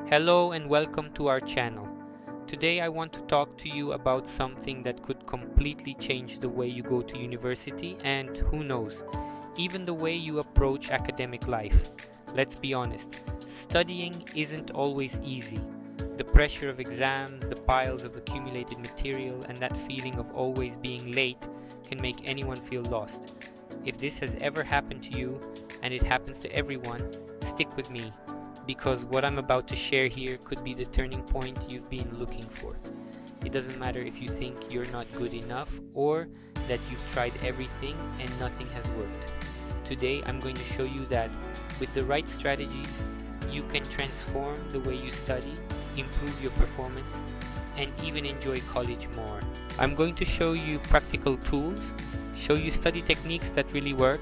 Hello and welcome to our channel. Today I want to talk to you about something that could completely change the way you go to university and, who knows, even the way you approach academic life. Let's be honest, studying isn't always easy. The pressure of exams, the piles of accumulated material, and that feeling of always being late can make anyone feel lost. If this has ever happened to you, and it happens to everyone, stick with me, because what I'm about to share here could be the turning point you've been looking for. It doesn't matter if you think you're not good enough or that you've tried everything and nothing has worked. Today I'm going to show you that with the right strategies, you can transform the way you study, improve your performance, and even enjoy college more. I'm going to show you practical tools, show you study techniques that really work,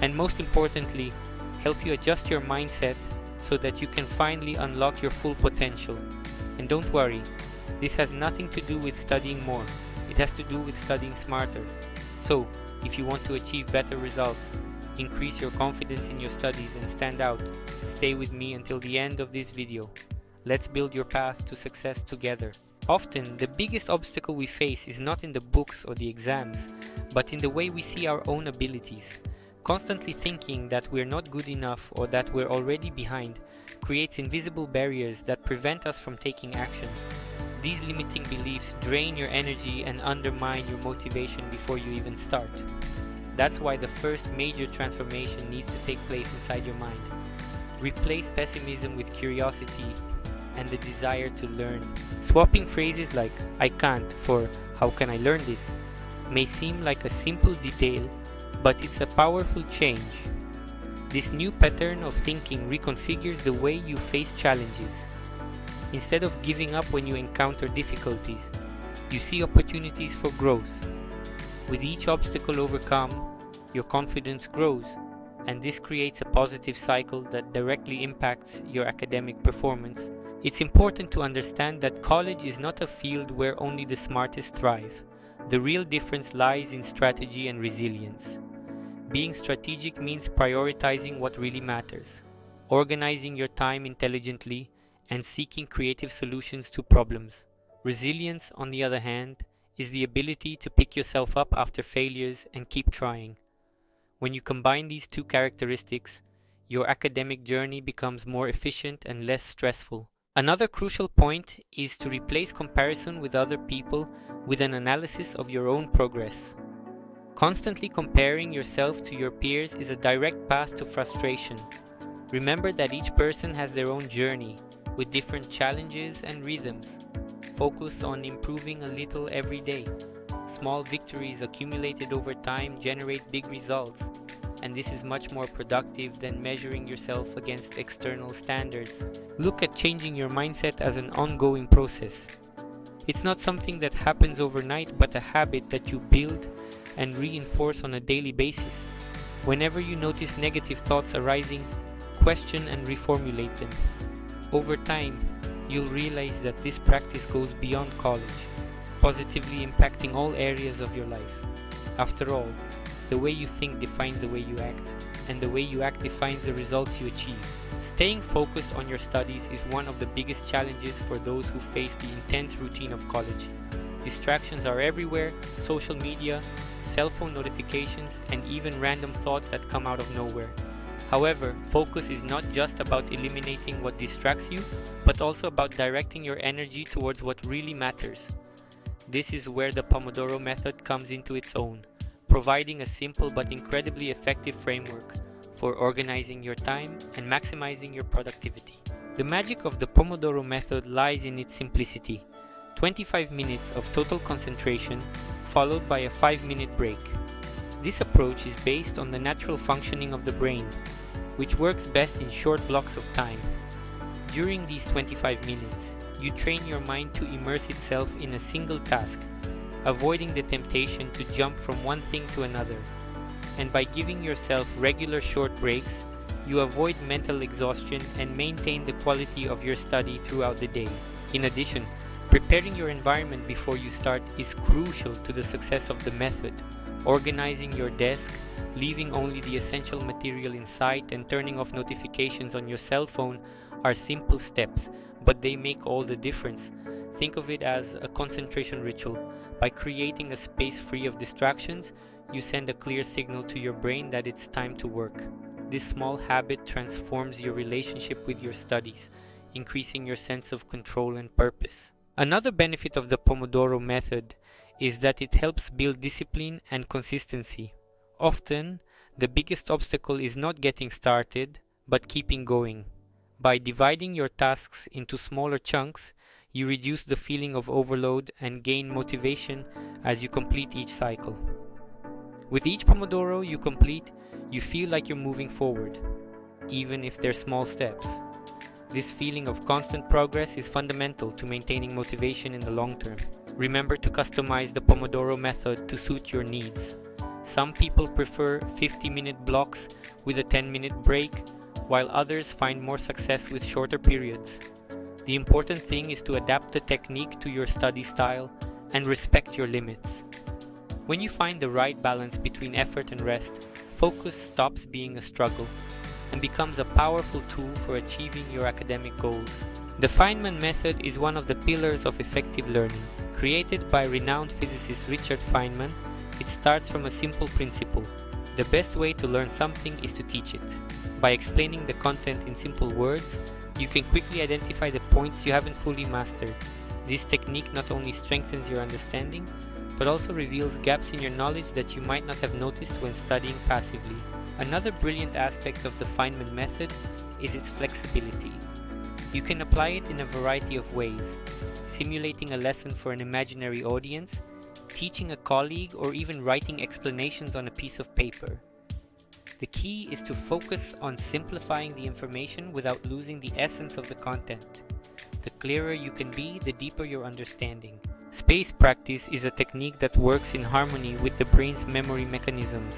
and most importantly, help you adjust your mindset so that you can finally unlock your full potential. And don't worry, this has nothing to do with studying more. It has to do with studying smarter. So, if you want to achieve better results, increase your confidence in your studies and stand out, stay with me until the end of this video. Let's build your path to success together. Often, the biggest obstacle we face is not in the books or the exams, but in the way we see our own abilities. Constantly thinking that we're not good enough or that we're already behind creates invisible barriers that prevent us from taking action. These limiting beliefs drain your energy and undermine your motivation before you even start. That's why the first major transformation needs to take place inside your mind. Replace pessimism with curiosity and the desire to learn. Swapping phrases like "I can't" for "how can I learn this" may seem like a simple detail, but it's a powerful change. This new pattern of thinking reconfigures the way you face challenges. Instead of giving up when you encounter difficulties, you see opportunities for growth. With each obstacle overcome, your confidence grows, and this creates a positive cycle that directly impacts your academic performance. It's important to understand that college is not a field where only the smartest thrive. The real difference lies in strategy and resilience. Being strategic means prioritizing what really matters, organizing your time intelligently, and seeking creative solutions to problems. Resilience, on the other hand, is the ability to pick yourself up after failures and keep trying. When you combine these two characteristics, your academic journey becomes more efficient and less stressful. Another crucial point is to replace comparison with other people with an analysis of your own progress. Constantly comparing yourself to your peers is a direct path to frustration. Remember that each person has their own journey, with different challenges and rhythms. Focus on improving a little every day. Small victories accumulated over time generate big results, and this is much more productive than measuring yourself against external standards. Look at changing your mindset as an ongoing process. It's not something that happens overnight, but a habit that you build and reinforce on a daily basis. Whenever you notice negative thoughts arising, question and reformulate them. Over time, you'll realize that this practice goes beyond college, positively impacting all areas of your life. After all, the way you think defines the way you act, and the way you act defines the results you achieve. Staying focused on your studies is one of the biggest challenges for those who face the intense routine of college. Distractions are everywhere: social media, cell phone notifications, and even random thoughts that come out of nowhere. However, focus is not just about eliminating what distracts you, but also about directing your energy towards what really matters. This is where the Pomodoro method comes into its own, providing a simple but incredibly effective framework for organizing your time and maximizing your productivity. The magic of the Pomodoro method lies in its simplicity: 25 minutes of total concentration, followed by a 5-minute break. This approach is based on the natural functioning of the brain, which works best in short blocks of time. During these 25 minutes, you train your mind to immerse itself in a single task, avoiding the temptation to jump from one thing to another. And by giving yourself regular short breaks, you avoid mental exhaustion and maintain the quality of your study throughout the day. In addition, preparing your environment before you start is crucial to the success of the method. Organizing your desk, leaving only the essential material in sight, and turning off notifications on your cell phone are simple steps, but they make all the difference. Think of it as a concentration ritual. By creating a space free of distractions, you send a clear signal to your brain that it's time to work. This small habit transforms your relationship with your studies, increasing your sense of control and purpose. Another benefit of the Pomodoro method is that it helps build discipline and consistency. Often, the biggest obstacle is not getting started, but keeping going. By dividing your tasks into smaller chunks, you reduce the feeling of overload and gain motivation as you complete each cycle. With each Pomodoro you complete, you feel like you're moving forward, even if they're small steps. This feeling of constant progress is fundamental to maintaining motivation in the long term. Remember to customize the Pomodoro method to suit your needs. Some people prefer 50-minute blocks with a 10-minute break, while others find more success with shorter periods. The important thing is to adapt the technique to your study style and respect your limits. When you find the right balance between effort and rest, focus stops being a struggle and becomes a powerful tool for achieving your academic goals. The Feynman method is one of the pillars of effective learning. Created by renowned physicist Richard Feynman, it starts from a simple principle. The best way to learn something is to teach it. By explaining the content in simple words, you can quickly identify the points you haven't fully mastered. This technique not only strengthens your understanding, but also reveals gaps in your knowledge that you might not have noticed when studying passively. Another brilliant aspect of the Feynman method is its flexibility. You can apply it in a variety of ways, simulating a lesson for an imaginary audience, teaching a colleague, or even writing explanations on a piece of paper. The key is to focus on simplifying the information without losing the essence of the content. The clearer you can be, the deeper your understanding. Space practice is a technique that works in harmony with the brain's memory mechanisms.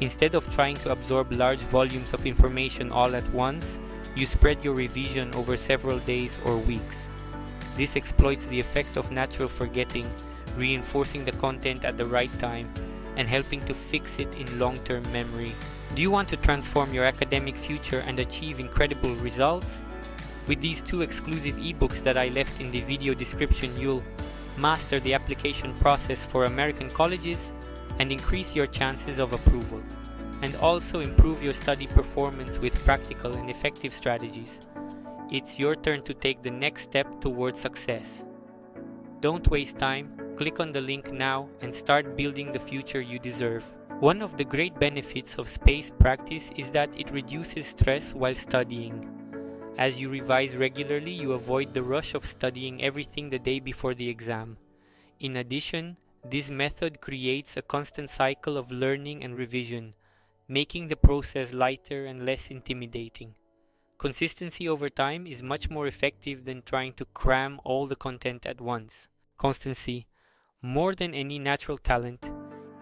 Instead of trying to absorb large volumes of information all at once, you spread your revision over several days or weeks. This exploits the effect of natural forgetting, reinforcing the content at the right time, and helping to fix it in long-term memory. Do you want to transform your academic future and achieve incredible results? With these 2 exclusive ebooks that I left in the video description, you'll master the application process for American colleges and increase your chances of approval, and also improve your study performance with practical and effective strategies. It's your turn to take the next step towards success. Don't waste time, click on the link now and start building the future you deserve. One of the great benefits of space practice is that it reduces stress while studying. As you revise regularly, you avoid the rush of studying everything the day before the exam. In addition, this method creates a constant cycle of learning and revision, making the process lighter and less intimidating. Consistency over time is much more effective than trying to cram all the content at once. Constancy, more than any natural talent,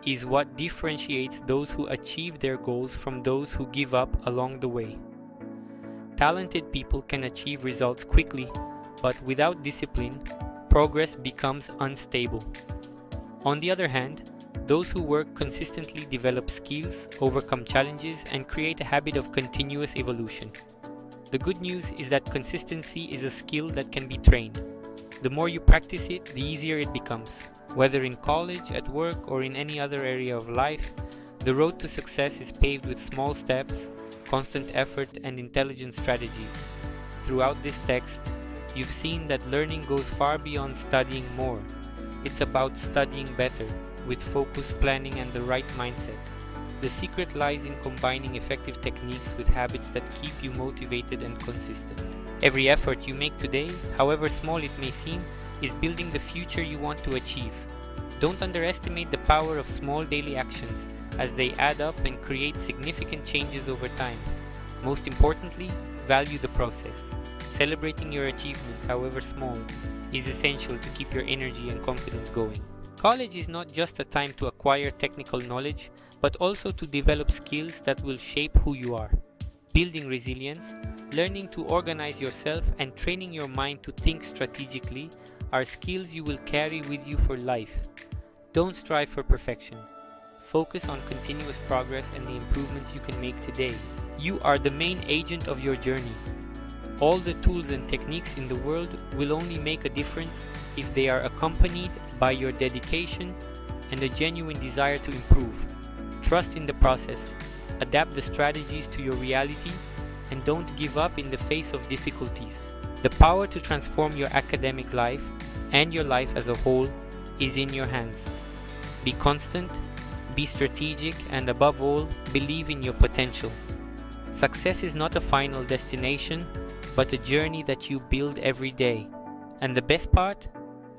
is what differentiates those who achieve their goals from those who give up along the way. Talented people can achieve results quickly, but without discipline, progress becomes unstable. On the other hand, those who work consistently develop skills, overcome challenges, and create a habit of continuous evolution. The good news is that consistency is a skill that can be trained. The more you practice it, the easier it becomes. Whether in college, at work, or in any other area of life, the road to success is paved with small steps, constant effort, and intelligent strategies. Throughout this text, you've seen that learning goes far beyond studying more. It's about studying better, with focus, planning, and the right mindset. The secret lies in combining effective techniques with habits that keep you motivated and consistent. Every effort you make today, however small it may seem, is building the future you want to achieve. Don't underestimate the power of small daily actions, as they add up and create significant changes over time. Most importantly, value the process. Celebrating your achievements, however small, is essential to keep your energy and confidence going. College is not just a time to acquire technical knowledge, but also to develop skills that will shape who you are. Building resilience, learning to organize yourself, and training your mind to think strategically are skills you will carry with you for life. Don't strive for perfection. Focus on continuous progress and the improvements you can make today. You are the main agent of your journey. All the tools and techniques in the world will only make a difference if they are accompanied by your dedication and a genuine desire to improve. Trust in the process, adapt the strategies to your reality, and don't give up in the face of difficulties. The power to transform your academic life and your life as a whole is in your hands. Be constant, be strategic, and above all, believe in your potential. Success is not a final destination, but a journey that you build every day. And the best part?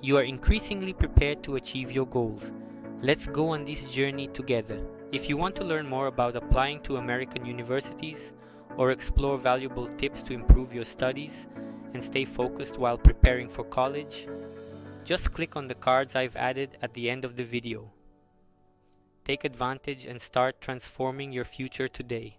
You are increasingly prepared to achieve your goals. Let's go on this journey together. If you want to learn more about applying to American universities or explore valuable tips to improve your studies and stay focused while preparing for college, just click on the cards I've added at the end of the video. Take advantage and start transforming your future today.